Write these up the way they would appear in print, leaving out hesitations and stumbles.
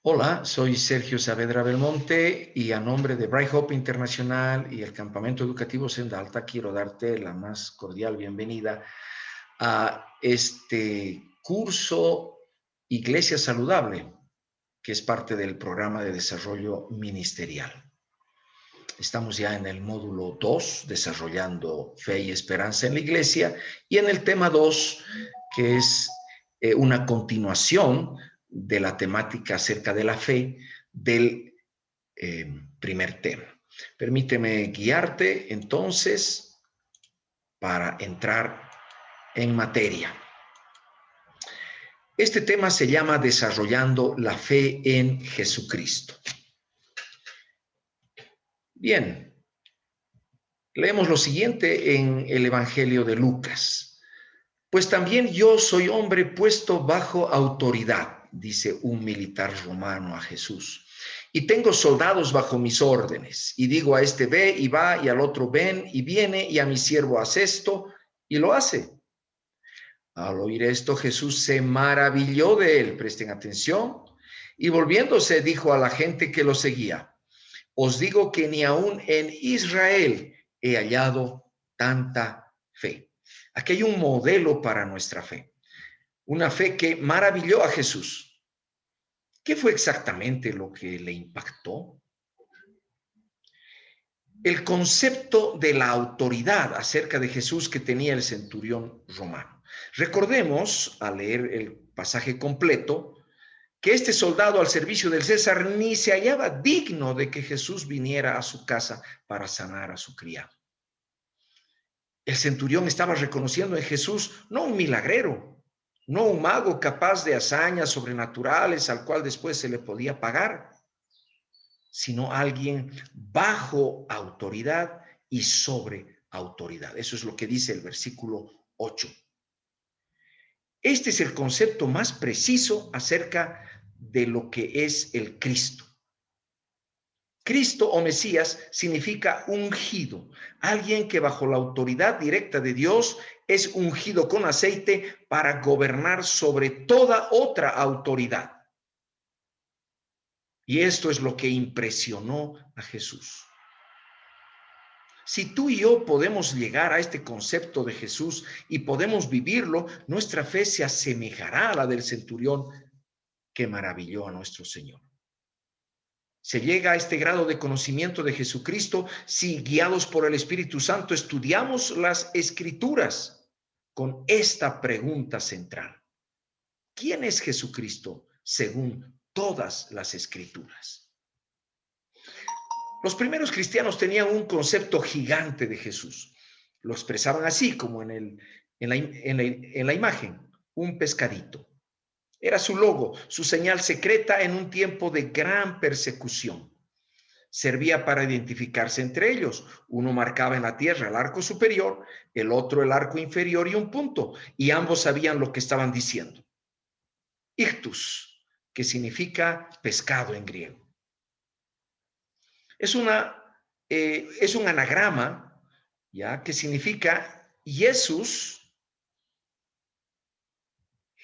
Hola, soy Sergio Saavedra Belmonte y a nombre de Bright Hope Internacional y el Campamento Educativo Senda Alta quiero darte la más cordial bienvenida a este curso Iglesia Saludable, que es parte del programa de desarrollo ministerial. Estamos ya en el módulo 2, desarrollando fe y esperanza en la iglesia, y en el tema 2, que es una continuación de la temática acerca de la fe del primer tema. Permíteme guiarte entonces para entrar en materia. Este tema se llama Desarrollando la fe en Jesucristo. Bien, leemos lo siguiente en el Evangelio de Lucas. Pues también yo soy hombre puesto bajo autoridad, dice un militar romano a Jesús. Y tengo soldados bajo mis órdenes. Y digo a este ve y va, y al otro ven y viene, y a mi siervo hace esto, y lo hace. Al oír esto, Jesús se maravilló de él, presten atención, y volviéndose dijo a la gente que lo seguía: os digo que ni aún en Israel he hallado tanta fe. Aquí hay un modelo para nuestra fe, una fe que maravilló a Jesús. ¿Qué fue exactamente lo que le impactó? El concepto de la autoridad acerca de Jesús que tenía el centurión romano. Recordemos, al leer el pasaje completo, que este soldado al servicio del César ni se hallaba digno de que Jesús viniera a su casa para sanar a su criado. El centurión estaba reconociendo en Jesús no un milagrero, no un mago capaz de hazañas sobrenaturales al cual después se le podía pagar, sino alguien bajo autoridad y sobre autoridad. Eso es lo que dice el versículo 8. Este es el concepto más preciso acerca de lo que es el Cristo. Cristo o Mesías significa ungido, alguien que bajo la autoridad directa de Dios es ungido con aceite para gobernar sobre toda otra autoridad. Y esto es lo que impresionó a Jesús. Si tú y yo podemos llegar a este concepto de Jesús y podemos vivirlo, nuestra fe se asemejará a la del centurión que maravilló a nuestro Señor. Se llega a este grado de conocimiento de Jesucristo si, guiados por el Espíritu Santo, estudiamos las Escrituras con esta pregunta central: ¿quién es Jesucristo según todas las Escrituras? Los primeros cristianos tenían un concepto gigante de Jesús. Lo expresaban así, como en la imagen, un pescadito. Era su logo, su señal secreta en un tiempo de gran persecución. Servía para identificarse entre ellos. Uno marcaba en la tierra el arco superior, el otro el arco inferior y un punto, y ambos sabían lo que estaban diciendo. Ictus, que significa pescado en griego. Es un anagrama, ¿ya?, que significa Jesús,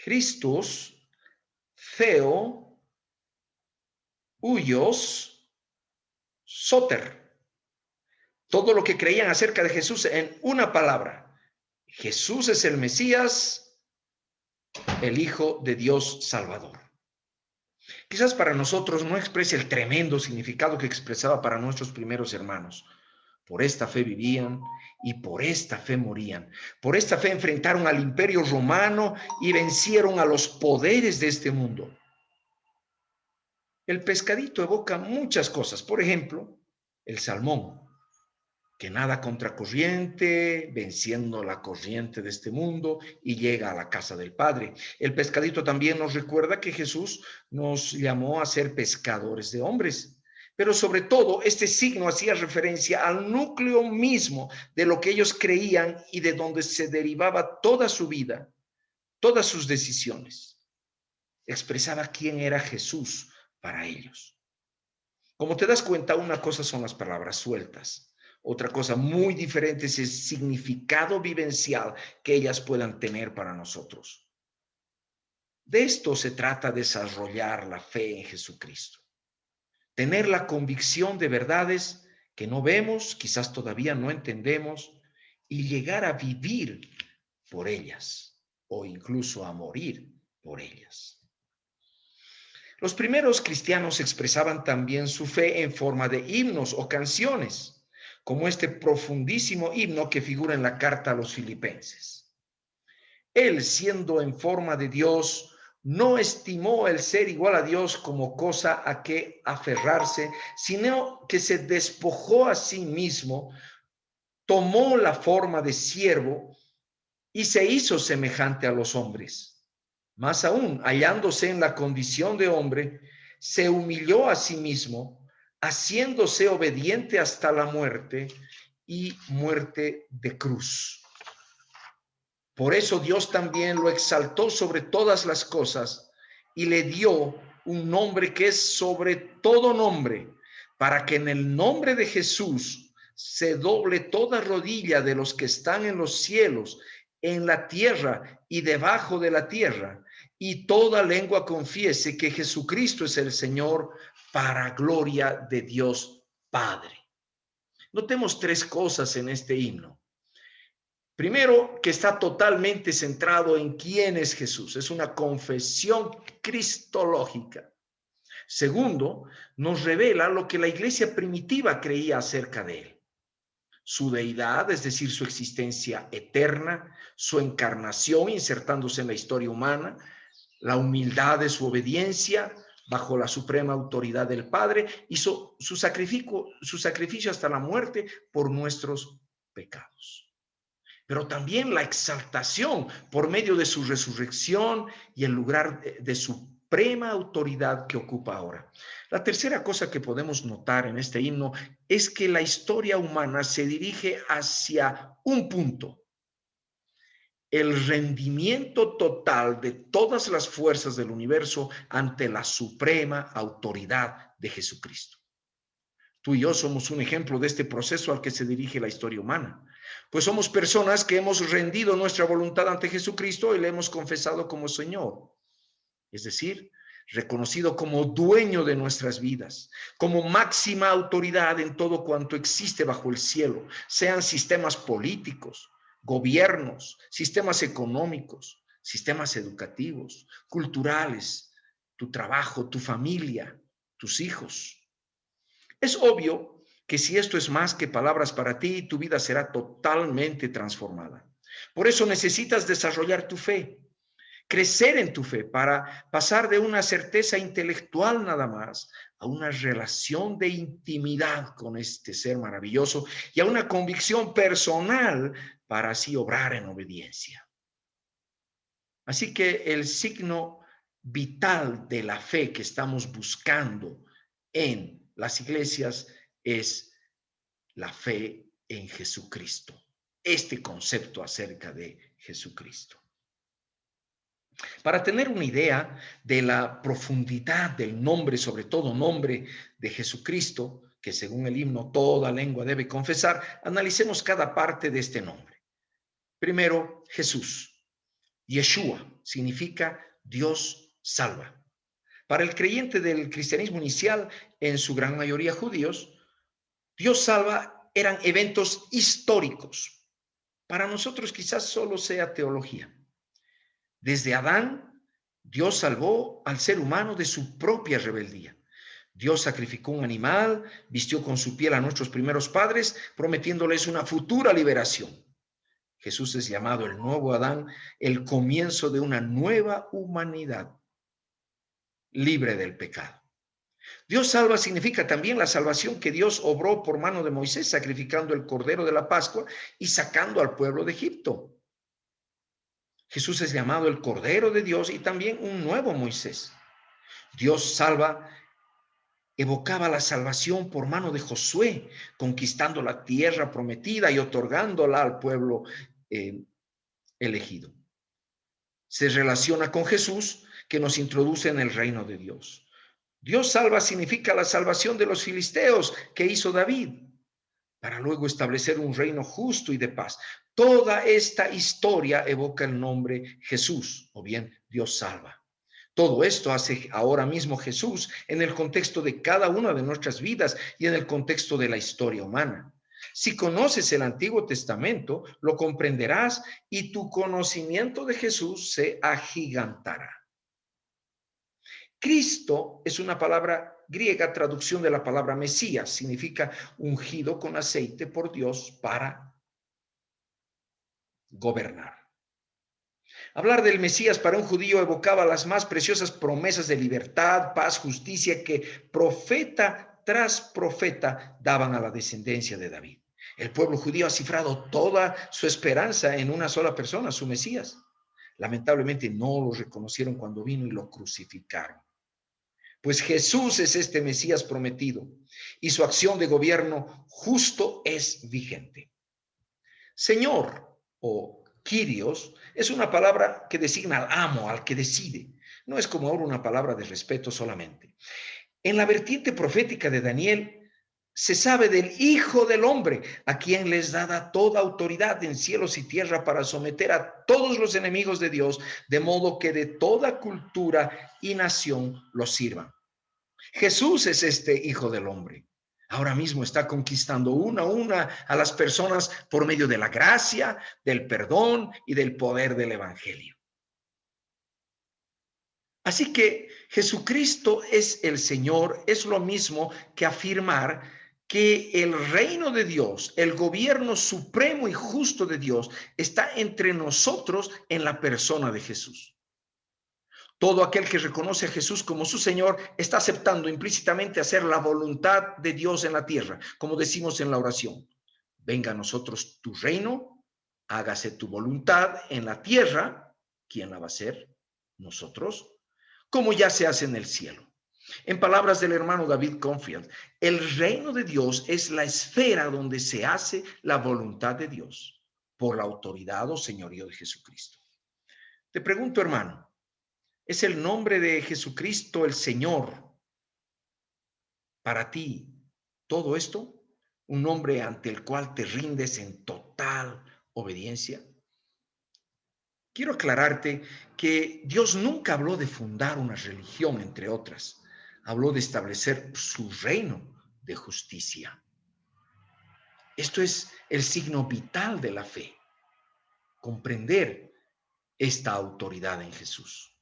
Christus, Theo, Huios, Soter. Todo lo que creían acerca de Jesús en una palabra: Jesús es el Mesías, el Hijo de Dios Salvador. Quizás para nosotros no exprese el tremendo significado que expresaba para nuestros primeros hermanos. Por esta fe vivían y por esta fe morían. Por esta fe enfrentaron al imperio romano y vencieron a los poderes de este mundo. El pescadito evoca muchas cosas. Por ejemplo, el salmón, que nada contracorriente, venciendo la corriente de este mundo y llega a la casa del Padre. El pescadito también nos recuerda que Jesús nos llamó a ser pescadores de hombres. Pero sobre todo, este signo hacía referencia al núcleo mismo de lo que ellos creían y de donde se derivaba toda su vida, todas sus decisiones. Expresaba quién era Jesús para ellos. Como te das cuenta, una cosa son las palabras sueltas. Otra cosa muy diferente es el significado vivencial que ellas puedan tener para nosotros. De esto se trata desarrollar la fe en Jesucristo. Tener la convicción de verdades que no vemos, quizás todavía no entendemos, y llegar a vivir por ellas o incluso a morir por ellas. Los primeros cristianos expresaban también su fe en forma de himnos o canciones, como este profundísimo himno que figura en la carta a los Filipenses. Él, siendo en forma de Dios, no estimó el ser igual a Dios como cosa a que aferrarse, sino que se despojó a sí mismo, tomó la forma de siervo y se hizo semejante a los hombres. Más aún, hallándose en la condición de hombre, se humilló a sí mismo, haciéndose obediente hasta la muerte y muerte de cruz. Por eso Dios también lo exaltó sobre todas las cosas y le dio un nombre que es sobre todo nombre, para que en el nombre de Jesús se doble toda rodilla de los que están en los cielos, en la tierra y debajo de la tierra, y toda lengua confiese que Jesucristo es el Señor, para gloria de Dios Padre. Notemos tres cosas en este himno. Primero, que está totalmente centrado en quién es Jesús. Es una confesión cristológica. Segundo, nos revela lo que la iglesia primitiva creía acerca de él. Su deidad, es decir, su existencia eterna, su encarnación insertándose en la historia humana, la humildad de su obediencia bajo la suprema autoridad del Padre y su sacrificio hasta la muerte por nuestros pecados. Pero también la exaltación por medio de su resurrección y el lugar de suprema autoridad que ocupa ahora. La tercera cosa que podemos notar en este himno es que la historia humana se dirige hacia un punto: el rendimiento total de todas las fuerzas del universo ante la suprema autoridad de Jesucristo. Tú y yo somos un ejemplo de este proceso al que se dirige la historia humana, pues somos personas que hemos rendido nuestra voluntad ante Jesucristo y le hemos confesado como Señor, es decir, reconocido como dueño de nuestras vidas, como máxima autoridad en todo cuanto existe bajo el cielo, sean sistemas políticos, gobiernos, sistemas económicos, sistemas educativos, culturales, tu trabajo, tu familia, tus hijos. Es obvio que si esto es más que palabras para ti, tu vida será totalmente transformada. Por eso necesitas desarrollar tu fe, crecer en tu fe para pasar de una certeza intelectual nada más a una relación de intimidad con este ser maravilloso y a una convicción personal para así obrar en obediencia. Así que el signo vital de la fe que estamos buscando en las iglesias es la fe en Jesucristo, este concepto acerca de Jesucristo. Para tener una idea de la profundidad del nombre, sobre todo nombre de Jesucristo, que según el himno toda lengua debe confesar, analicemos cada parte de este nombre. Primero, Jesús. Yeshua significa Dios salva. Para el creyente del cristianismo inicial, en su gran mayoría judíos, Dios salva eran eventos históricos. Para nosotros quizás solo sea teología. Desde Adán, Dios salvó al ser humano de su propia rebeldía. Dios sacrificó un animal, vistió con su piel a nuestros primeros padres, prometiéndoles una futura liberación. Jesús es llamado el nuevo Adán, el comienzo de una nueva humanidad libre del pecado. Dios salva significa también la salvación que Dios obró por mano de Moisés, sacrificando el cordero de la Pascua y sacando al pueblo de Egipto. Jesús es llamado el Cordero de Dios y también un nuevo Moisés. Dios salva evocaba la salvación por mano de Josué, conquistando la tierra prometida y otorgándola al pueblo elegido. Se relaciona con Jesús, que nos introduce en el reino de Dios. Dios salva significa la salvación de los filisteos que hizo David, para luego establecer un reino justo y de paz. Toda esta historia evoca el nombre Jesús, o bien Dios salva. Todo esto hace ahora mismo Jesús en el contexto de cada una de nuestras vidas y en el contexto de la historia humana. Si conoces el Antiguo Testamento, lo comprenderás y tu conocimiento de Jesús se agigantará. Cristo es una palabra griega, traducción de la palabra Mesías, significa ungido con aceite por Dios para gobernar. Hablar del Mesías para un judío evocaba las más preciosas promesas de libertad, paz, justicia que profeta tras profeta daban a la descendencia de David. El pueblo judío ha cifrado toda su esperanza en una sola persona, su Mesías. Lamentablemente no lo reconocieron cuando vino y lo crucificaron. Pues Jesús es este Mesías prometido y su acción de gobierno justo es vigente. Señor o Kyrios es una palabra que designa al amo, al que decide. No es como ahora una palabra de respeto solamente. En la vertiente profética de Daniel se sabe del Hijo del Hombre, a quien les dada toda autoridad en cielos y tierra para someter a todos los enemigos de Dios, de modo que de toda cultura y nación los sirvan. Jesús es este Hijo del Hombre. Ahora mismo está conquistando una a una a las personas por medio de la gracia, del perdón y del poder del Evangelio. Así que Jesucristo es el Señor, es lo mismo que afirmar que el reino de Dios, el gobierno supremo y justo de Dios, está entre nosotros en la persona de Jesús. Todo aquel que reconoce a Jesús como su Señor está aceptando implícitamente hacer la voluntad de Dios en la tierra, como decimos en la oración. Venga a nosotros tu reino, hágase tu voluntad en la tierra. ¿Quién la va a hacer? Nosotros, como ya se hace en el cielo. En palabras del hermano David Confield, el reino de Dios es la esfera donde se hace la voluntad de Dios por la autoridad o señorío de Jesucristo. Te pregunto, hermano, ¿es el nombre de Jesucristo el Señor para ti todo esto? ¿Un nombre ante el cual te rindes en total obediencia? Quiero aclararte que Dios nunca habló de fundar una religión, entre otras. Habló de establecer su reino de justicia. Esto es el signo vital de la fe, comprender esta autoridad en Jesús.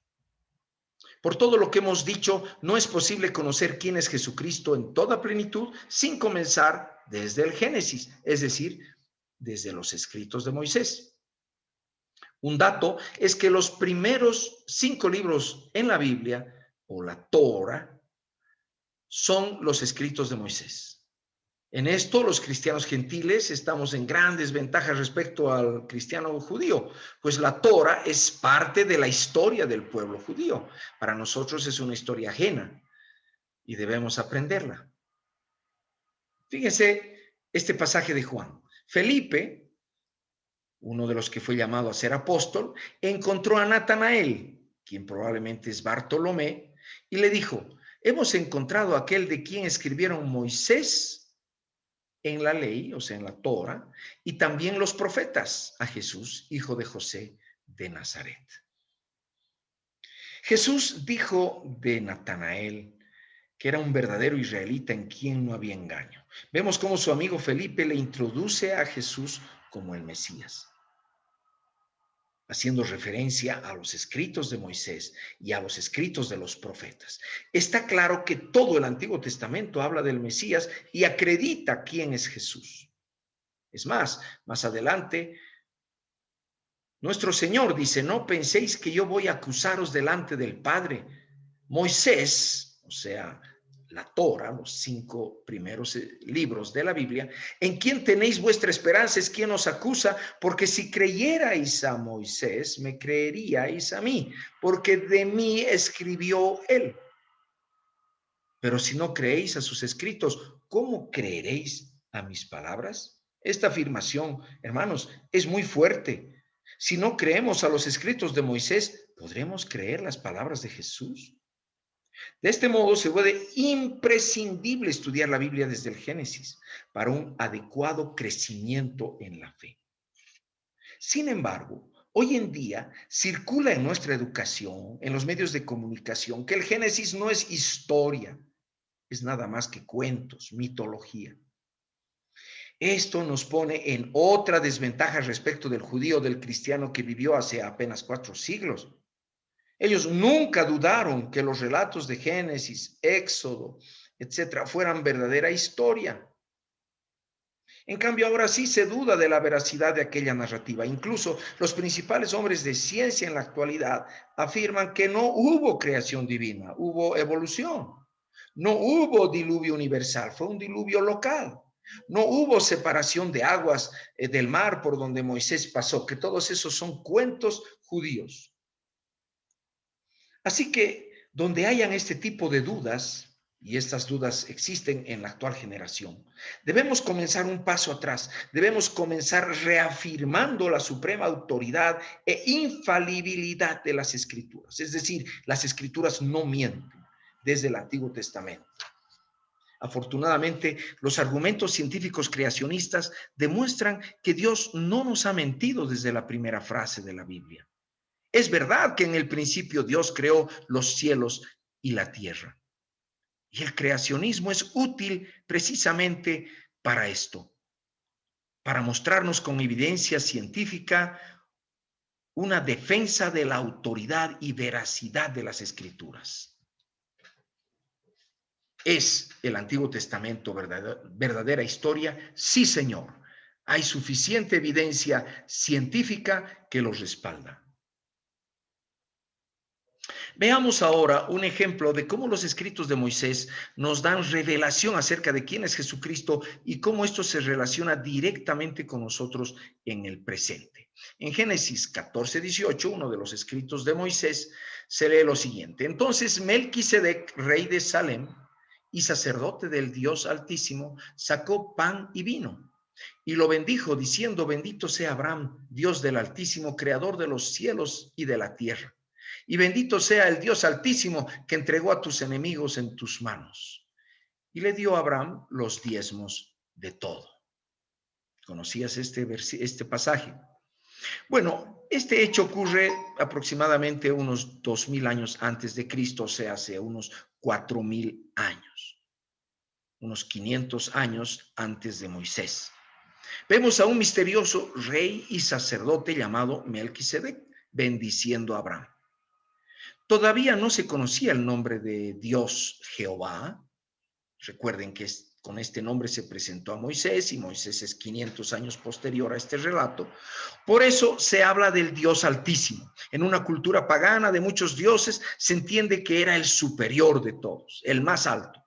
Por todo lo que hemos dicho, no es posible conocer quién es Jesucristo en toda plenitud sin comenzar desde el Génesis, es decir, desde los escritos de Moisés. Un dato es que los primeros 5 libros en la Biblia, o la Torah, son los escritos de Moisés. En esto, los cristianos gentiles estamos en gran desventaja respecto al cristiano judío, pues la Torah es parte de la historia del pueblo judío. Para nosotros es una historia ajena y debemos aprenderla. Fíjense este pasaje de Juan. Felipe, uno de los que fue llamado a ser apóstol, encontró a Natanael, quien probablemente es Bartolomé, y le dijo: hemos encontrado a aquel de quien escribieron Moisés en la ley, o sea, en la Torah, y también los profetas, a Jesús, hijo de José de Nazaret. Jesús dijo de Natanael que era un verdadero israelita en quien no había engaño. Vemos cómo su amigo Felipe le introduce a Jesús como el Mesías, haciendo referencia a los escritos de Moisés y a los escritos de los profetas. Está claro que todo el Antiguo Testamento habla del Mesías y acredita quién es Jesús. Es más adelante, nuestro Señor dice: no penséis que yo voy a acusaros delante del Padre. Moisés, o sea, la Torah, los 5 primeros libros de la Biblia, en quien tenéis vuestra esperanza es quien os acusa, porque si creyerais a Moisés, me creeríais a mí, porque de mí escribió él. Pero si no creéis a sus escritos, ¿cómo creeréis a mis palabras? Esta afirmación, hermanos, es muy fuerte. Si no creemos a los escritos de Moisés, ¿podremos creer las palabras de Jesús? De este modo, se vuelve imprescindible estudiar la Biblia desde el Génesis para un adecuado crecimiento en la fe. Sin embargo, Hoy en día circula en nuestra educación, en los medios de comunicación, que el Génesis no es historia, es nada más que cuentos, mitología. Esto nos pone en otra desventaja respecto del judío, del cristiano que vivió hace apenas 4 siglos. Ellos nunca dudaron que los relatos de Génesis, Éxodo, etcétera, fueran verdadera historia. En cambio, ahora sí se duda de la veracidad de aquella narrativa. Incluso los principales hombres de ciencia en la actualidad afirman que no hubo creación divina, hubo evolución. No hubo diluvio universal, fue un diluvio local. No hubo separación de aguas del mar por donde Moisés pasó, que todos esos son cuentos judíos. Así que donde hayan este tipo de dudas, y estas dudas existen en la actual generación, debemos comenzar un paso atrás, debemos comenzar reafirmando la suprema autoridad e infalibilidad de las Escrituras. Es decir, las Escrituras no mienten desde el Antiguo Testamento. Afortunadamente, los argumentos científicos creacionistas demuestran que Dios no nos ha mentido desde la primera frase de la Biblia. Es verdad que en el principio Dios creó los cielos y la tierra. Y el creacionismo es útil precisamente para esto, para mostrarnos con evidencia científica una defensa de la autoridad y veracidad de las Escrituras. ¿Es el Antiguo Testamento verdadera historia? Sí, Señor. Hay suficiente evidencia científica que los respalda. Veamos ahora un ejemplo de cómo los escritos de Moisés nos dan revelación acerca de quién es Jesucristo y cómo esto se relaciona directamente con nosotros en el presente. En Génesis 14:18, uno de los escritos de Moisés, se lee lo siguiente. Entonces Melquisedec, rey de Salem y sacerdote del Dios Altísimo, sacó pan y vino y lo bendijo diciendo: bendito sea Abraham, Dios del Altísimo, creador de los cielos y de la tierra. Y bendito sea el Dios Altísimo que entregó a tus enemigos en tus manos. Y le dio a Abraham los diezmos de todo. ¿Conocías este pasaje? Bueno, este hecho ocurre aproximadamente unos 2000 años antes de Cristo, o sea, hace unos 4000 años, unos 500 años antes de Moisés. Vemos a un misterioso rey y sacerdote llamado Melquisedec bendiciendo a Abraham. Todavía no se conocía el nombre de Dios Jehová. Recuerden que con este nombre se presentó a Moisés y Moisés es 500 años posterior a este relato. Por eso se habla del Dios Altísimo. En una cultura pagana de muchos dioses se entiende que era el superior de todos, el más alto.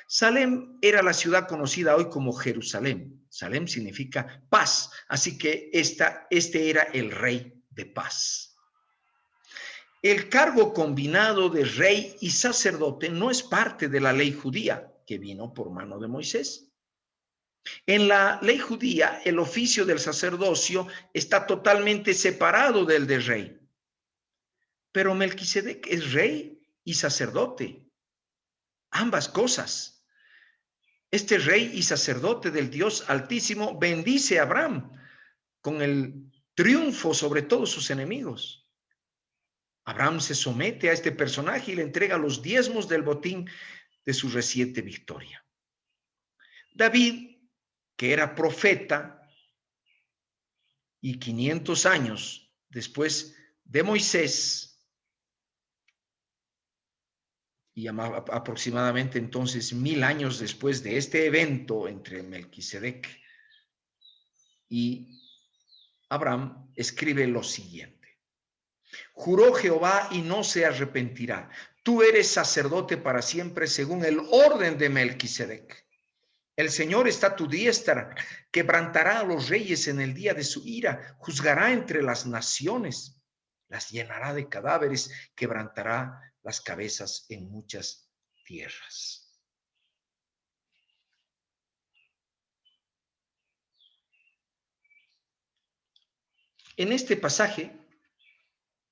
Salem era la ciudad conocida hoy como Jerusalén. Salem significa paz, así que este era el rey de paz. El cargo combinado de rey y sacerdote no es parte de la ley judía que vino por mano de Moisés. En la ley judía, el oficio del sacerdocio está totalmente separado del de rey. Pero Melquisedec es rey y sacerdote, ambas cosas. Este rey y sacerdote del Dios Altísimo bendice a Abraham con el triunfo sobre todos sus enemigos. Abraham se somete a este personaje y le entrega los diezmos del botín de su reciente victoria. David, que era profeta y 500 años después de Moisés, y aproximadamente entonces 1000 años después de este evento entre Melquisedec y Abraham, escribe lo siguiente. Juró Jehová y no se arrepentirá. Tú eres sacerdote para siempre según el orden de Melquisedec. El Señor está a tu diestra, quebrantará a los reyes en el día de su ira, juzgará entre las naciones, las llenará de cadáveres, quebrantará las cabezas en muchas tierras. En este pasaje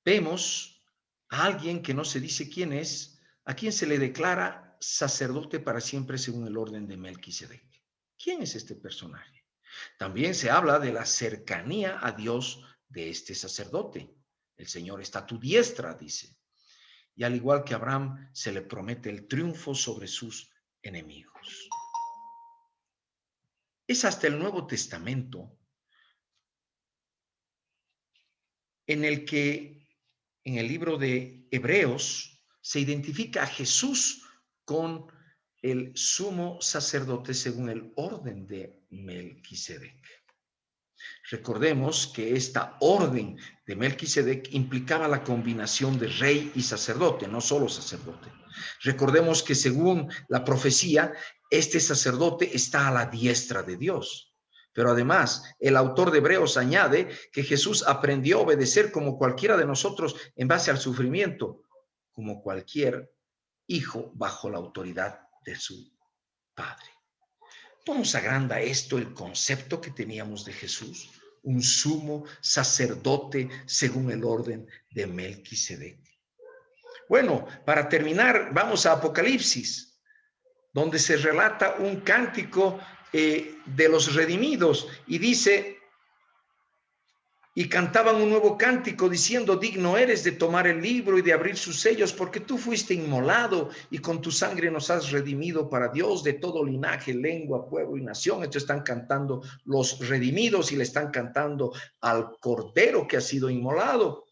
vemos a alguien que no se dice quién es, a quien se le declara sacerdote para siempre según el orden de Melquisedec. ¿Quién es este personaje? También se habla de la cercanía a Dios de este sacerdote. El Señor está a tu diestra, dice. Y al igual que a Abraham, se le promete el triunfo sobre sus enemigos. Es hasta el Nuevo Testamento en el que, en el libro de Hebreos, se identifica a Jesús con el sumo sacerdote según el orden de Melquisedec. Recordemos que esta orden de Melquisedec implicaba la combinación de rey y sacerdote, no solo sacerdote. Recordemos que según la profecía, este sacerdote está a la diestra de Dios. Pero además, el autor de Hebreos añade que Jesús aprendió a obedecer como cualquiera de nosotros en base al sufrimiento, como cualquier hijo bajo la autoridad de su padre. ¿No nos agranda esto el concepto que teníamos de Jesús? Un sumo sacerdote según el orden de Melquisedec. Bueno, para terminar, vamos a Apocalipsis, donde se relata un cántico de los redimidos y dice: y cantaban un nuevo cántico diciendo: digno eres de tomar el libro y de abrir sus sellos, porque tú fuiste inmolado y con tu sangre nos has redimido para Dios de todo linaje, lengua, pueblo y nación. Entonces están cantando los redimidos y le están cantando al Cordero que ha sido inmolado.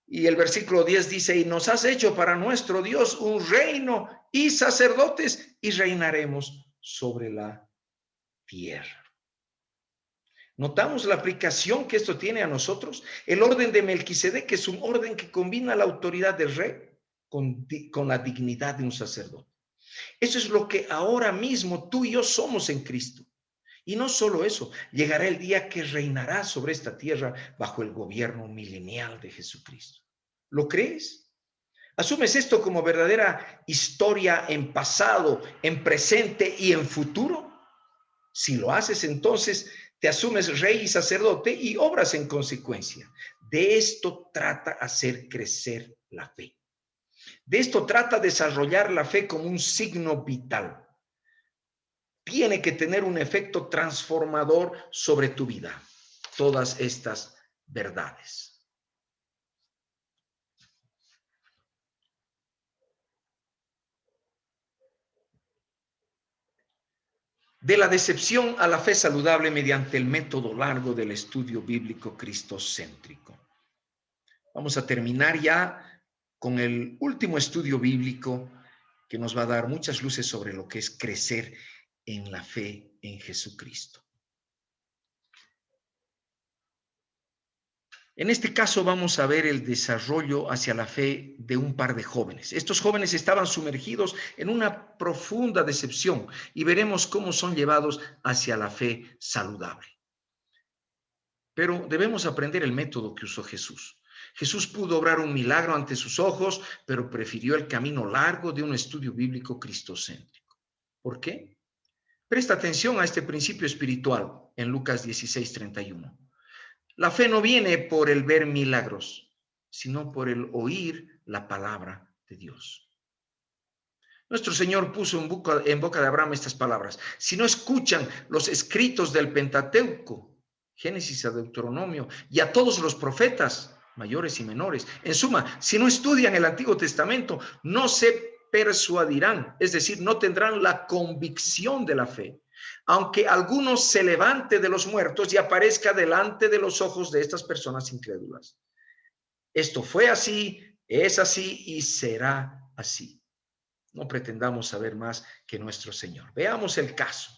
Y el versículo 10 dice: y nos has hecho para nuestro Dios un reino y sacerdotes, y reinaremos sobre la tierra. ¿Notamos la aplicación que esto tiene a nosotros? El orden de Melquisedec es un orden que combina la autoridad del rey con la dignidad de un sacerdote. Eso es lo que ahora mismo tú y yo somos en Cristo. Y no solo eso, llegará el día que reinará sobre esta tierra bajo el gobierno milenial de Jesucristo. ¿Lo crees? ¿Asumes esto como verdadera historia en pasado, en presente y en futuro? Si lo haces, entonces te asumes rey y sacerdote y obras en consecuencia. De esto trata hacer crecer la fe. De esto trata desarrollar la fe como un signo vital. Tiene que tener un efecto transformador sobre tu vida. Todas estas verdades. De la decepción a la fe saludable mediante el método largo del estudio bíblico cristocéntrico. Vamos a terminar ya con el último estudio bíblico que nos va a dar muchas luces sobre lo que es crecer en la fe en Jesucristo. En este caso vamos a ver el desarrollo hacia la fe de un par de jóvenes. Estos jóvenes estaban sumergidos en una profunda decepción y veremos cómo son llevados hacia la fe saludable. Pero debemos aprender el método que usó Jesús. Jesús pudo obrar un milagro ante sus ojos, pero prefirió el camino largo de un estudio bíblico cristocéntrico. ¿Por qué? Presta atención a este principio espiritual en Lucas 16:31. La fe no viene por el ver milagros, sino por el oír la palabra de Dios. Nuestro Señor puso en boca de Abraham estas palabras: si no escuchan los escritos del Pentateuco, Génesis a Deuteronomio, y a todos los profetas, mayores y menores, en suma, si no estudian el Antiguo Testamento, no se persuadirán, es decir, no tendrán la convicción de la fe, aunque alguno se levante de los muertos y aparezca delante de los ojos de estas personas incrédulas. Esto fue así, es así y será así. No pretendamos saber más que nuestro Señor. Veamos el caso.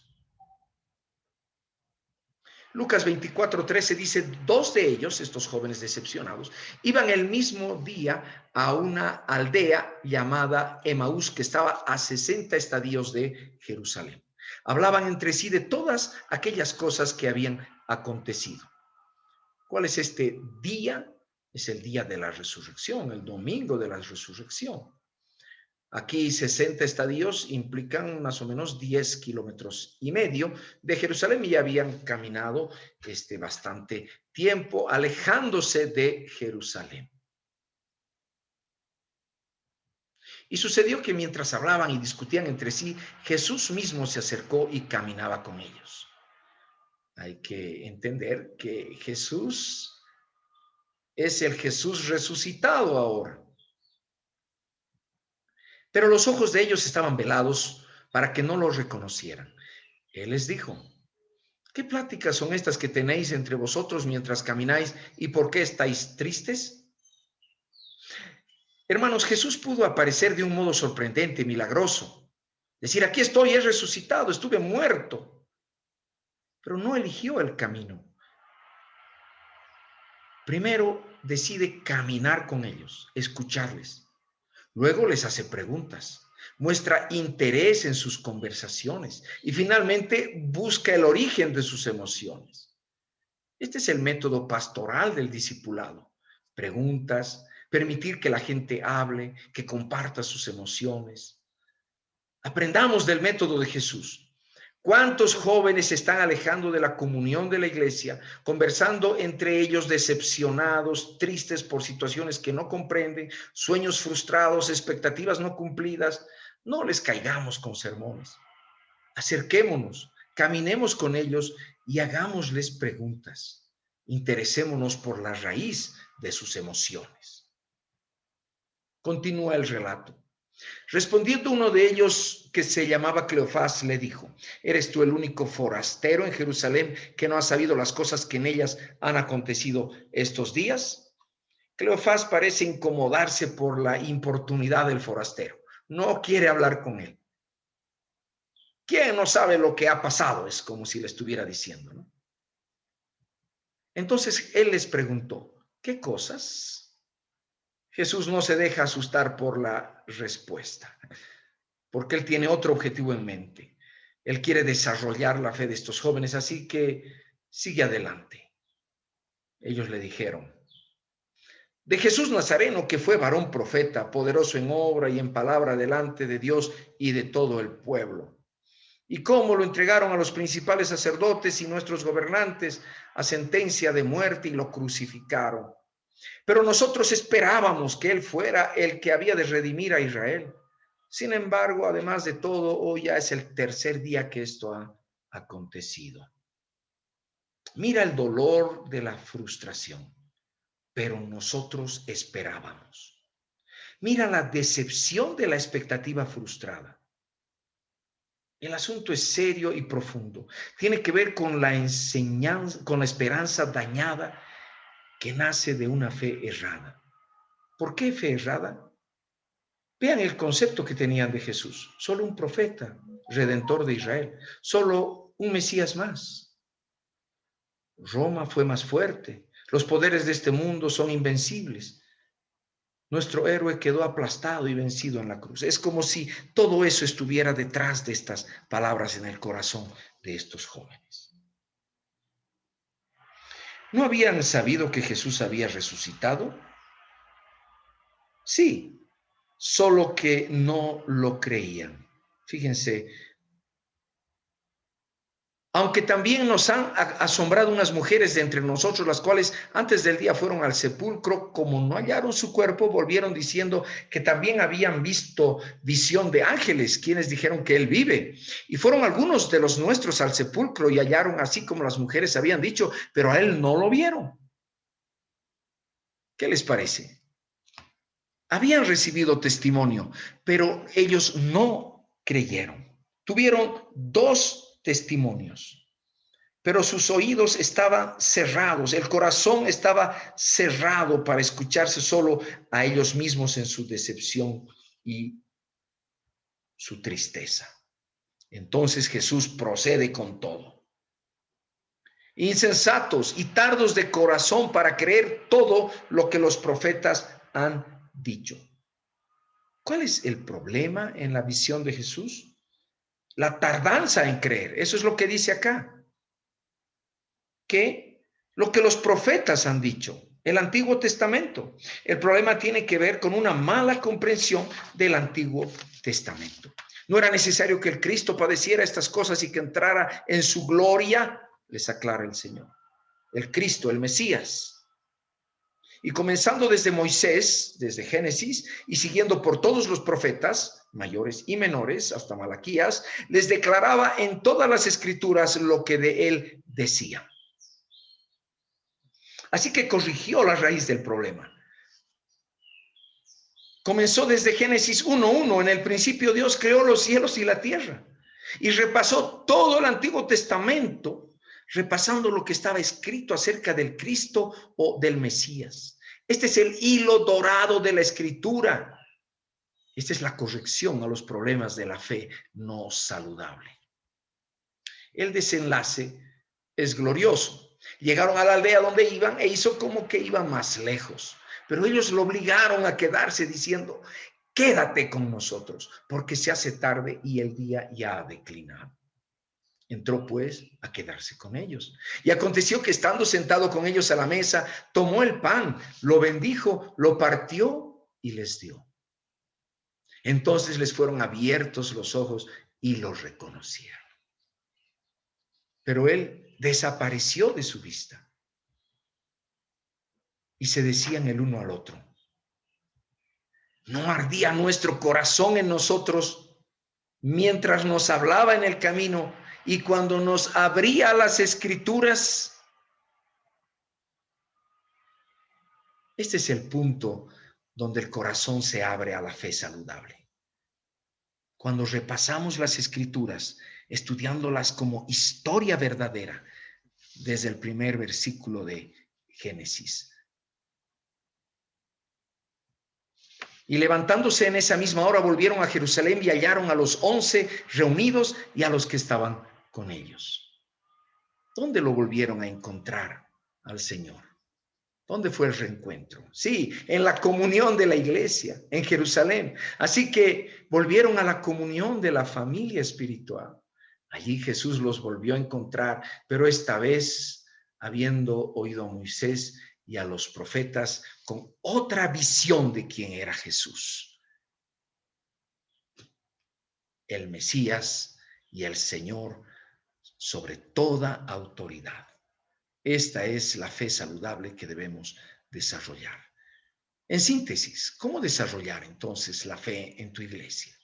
Lucas 24:13 dice: dos de ellos, estos jóvenes decepcionados, iban el mismo día a una aldea llamada Emaús, que estaba a 60 estadios de Jerusalén. Hablaban entre sí de todas aquellas cosas que habían acontecido. ¿Cuál es este día? Es el día de la resurrección, el domingo de la resurrección. Aquí 60 estadios implican más o menos 10 kilómetros y medio de Jerusalén, y ya habían caminado bastante tiempo alejándose de Jerusalén. Y sucedió que mientras hablaban y discutían entre sí, Jesús mismo se acercó y caminaba con ellos. Hay que entender que Jesús es el Jesús resucitado ahora. Pero los ojos de ellos estaban velados para que no los reconocieran. Él les dijo: ¿qué pláticas son estas que tenéis entre vosotros mientras camináis y por qué estáis tristes? Hermanos, Jesús pudo aparecer de un modo sorprendente, milagroso. Decir: aquí estoy, he resucitado, estuve muerto. Pero no eligió el camino. Primero decide caminar con ellos, escucharles. Luego les hace preguntas, muestra interés en sus conversaciones y finalmente busca el origen de sus emociones. Este es el método pastoral del discipulado. Preguntas, permitir que la gente hable, que comparta sus emociones. Aprendamos del método de Jesús. ¿Cuántos jóvenes se están alejando de la comunión de la iglesia, conversando entre ellos decepcionados, tristes por situaciones que no comprenden, sueños frustrados, expectativas no cumplidas? No les caigamos con sermones. Acerquémonos, caminemos con ellos y hagámosles preguntas. Interesémonos por la raíz de sus emociones. Continúa el relato. Respondiendo uno de ellos, que se llamaba Cleofás, le dijo: ¿eres tú el único forastero en Jerusalén que no ha sabido las cosas que en ellas han acontecido estos días? Cleofás parece incomodarse por la importunidad del forastero. No quiere hablar con él. ¿Quién no sabe lo que ha pasado? Es como si le estuviera diciendo, ¿no? Entonces él les preguntó: ¿qué cosas? Jesús no se deja asustar por la respuesta, porque él tiene otro objetivo en mente. Él quiere desarrollar la fe de estos jóvenes, así que sigue adelante. Ellos le dijeron: de Jesús Nazareno, que fue varón profeta, poderoso en obra y en palabra delante de Dios y de todo el pueblo. Y cómo lo entregaron a los principales sacerdotes y nuestros gobernantes a sentencia de muerte y lo crucificaron. Pero nosotros esperábamos que él fuera el que había de redimir a Israel. Sin embargo, además de todo, hoy ya es el tercer día que esto ha acontecido. Mira el dolor de la frustración, pero nosotros esperábamos. Mira la decepción de la expectativa frustrada. El asunto es serio y profundo. Tiene que ver con la enseñanza, con la esperanza dañada que nace de una fe errada. ¿Por qué fe errada? Vean el concepto que tenían de Jesús. Solo un profeta, redentor de Israel. Solo un Mesías más. Roma fue más fuerte. Los poderes de este mundo son invencibles. Nuestro héroe quedó aplastado y vencido en la cruz. Es como si todo eso estuviera detrás de estas palabras en el corazón de estos jóvenes. ¿No habían sabido que Jesús había resucitado? Sí, solo que no lo creían. Fíjense, aunque también nos han asombrado unas mujeres de entre nosotros, las cuales antes del día fueron al sepulcro, como no hallaron su cuerpo, volvieron diciendo que también habían visto visión de ángeles, quienes dijeron que él vive. Y fueron algunos de los nuestros al sepulcro y hallaron así como las mujeres habían dicho, pero a él no lo vieron. ¿Qué les parece? Habían recibido testimonio, pero ellos no creyeron. Tuvieron dos testimonios, pero sus oídos estaban cerrados, el corazón estaba cerrado para escucharse solo a ellos mismos en su decepción y su tristeza. Entonces Jesús procede con todo. Insensatos y tardos de corazón para creer todo lo que los profetas han dicho. ¿Cuál es el problema en la visión de Jesús? La tardanza en creer. Eso es lo que dice acá. Que lo que los profetas han dicho, el Antiguo Testamento. El problema tiene que ver con una mala comprensión del Antiguo Testamento. No era necesario que el Cristo padeciera estas cosas y que entrara en su gloria, les aclara el Señor. El Cristo, el Mesías. Y comenzando desde Moisés, desde Génesis, y siguiendo por todos los profetas, mayores y menores, hasta Malaquías, les declaraba en todas las escrituras lo que de él decía. Así que corrigió la raíz del problema. Comenzó desde Génesis 1:1. En el principio Dios creó los cielos y la tierra. Y repasó todo el Antiguo Testamento, repasando lo que estaba escrito acerca del Cristo o del Mesías. Este es el hilo dorado de la Escritura. Esta es la corrección a los problemas de la fe no saludable. El desenlace es glorioso. Llegaron a la aldea donde iban e hizo como que iban más lejos. Pero ellos lo obligaron a quedarse diciendo, quédate con nosotros, porque se hace tarde y el día ya ha declinado. Entró pues a quedarse con ellos. Y aconteció que estando sentado con ellos a la mesa, tomó el pan, lo bendijo, lo partió y les dio. Entonces les fueron abiertos los ojos y lo reconocieron. Pero él desapareció de su vista. Y se decían el uno al otro, ¿no ardía nuestro corazón en nosotros mientras nos hablaba en el camino y cuando nos abría las escrituras? Este es el punto donde el corazón se abre a la fe saludable. Cuando repasamos las escrituras, estudiándolas como historia verdadera, desde el primer versículo de Génesis. Y levantándose en esa misma hora volvieron a Jerusalén y hallaron a los 11 reunidos y a los que estaban con ellos. ¿Dónde lo volvieron a encontrar al Señor? ¿Dónde fue el reencuentro? Sí, en la comunión de la iglesia, en Jerusalén. Así que volvieron a la comunión de la familia espiritual. Allí Jesús los volvió a encontrar, pero esta vez habiendo oído a Moisés y a los profetas con otra visión de quién era Jesús. El Mesías y el Señor sobre toda autoridad. Esta es la fe saludable que debemos desarrollar. En síntesis, ¿cómo desarrollar entonces la fe en tu iglesia?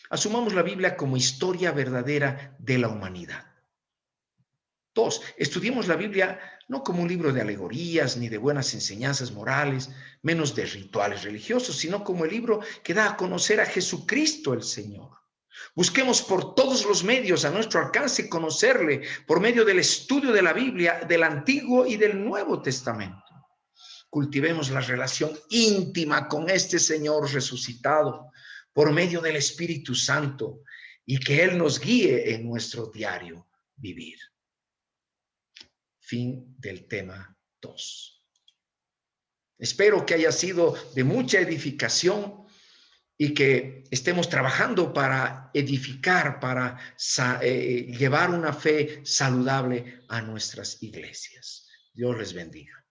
Asumamos la Biblia como historia verdadera de la humanidad. 2, estudiemos la Biblia no como un libro de alegorías ni de buenas enseñanzas morales, menos de rituales religiosos, sino como el libro que da a conocer a Jesucristo el Señor. Busquemos por todos los medios a nuestro alcance conocerle por medio del estudio de la Biblia, del Antiguo y del Nuevo Testamento. Cultivemos la relación íntima con este Señor resucitado por medio del Espíritu Santo y que Él nos guíe en nuestro diario vivir. Fin del tema 2. Espero que haya sido de mucha edificación y que estemos trabajando para edificar, para llevar una fe saludable a nuestras iglesias. Dios les bendiga.